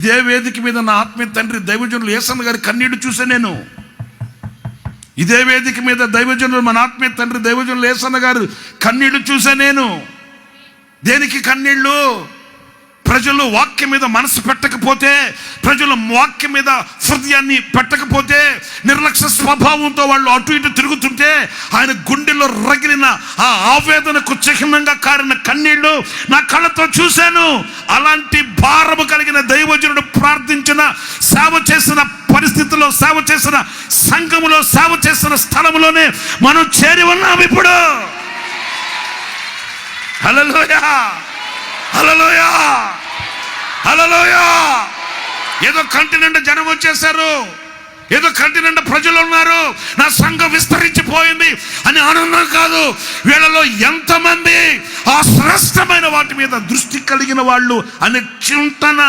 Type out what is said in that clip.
ఇదే వేదిక మీద నా ఆత్మీయ తండ్రి దైవజనులు యేసన్న గారి కన్నీళ్లు చూసా నేను. ఇదే వేదిక మీద దైవజనులు మన ఆత్మీయ తండ్రి దైవజనులు యేసన్న గారు కన్నీళ్లు చూసా నేను. దేనికి కన్నీళ్ళు? ప్రజలు వాక్యం మీద మనసు పెట్టకపోతే, ప్రజలు వాక్యం మీద హృదయాన్ని పెట్టకపోతే, నిర్లక్ష్య స్వభావంతో వాళ్ళు అటు ఇటు తిరుగుతుంటే ఆయన గుండెల్లో రగిలిన ఆ ఆవేదనకు చిహ్నంగా కారిన కన్నీళ్లు నా కళ్ళతో చూశాను. అలాంటి భారము కలిగిన దైవజనుడు ప్రార్థించిన, సేవ చేసిన పరిస్థితుల్లో, సేవ చేసిన సంఘములో, సేవ చేసిన స్థలములోనే మనం చేరి ఉన్నాం ఇప్పుడు. హల్లెలూయా, హల్లెలూయా, హల్లెలూయా. ఏదో కంటి నిండా జనం వచ్చేసారు, ఏదో కంటి నిండా ప్రజలు ఉన్నారు, నా సంఘం విస్తరించిపోయింది అని ఆనందం కాదు. వీళ్ళలో ఎంతమంది ఆ శ్రేష్టమైన వాటి మీద దృష్టి కలిగిన వాళ్ళు అనే చింతన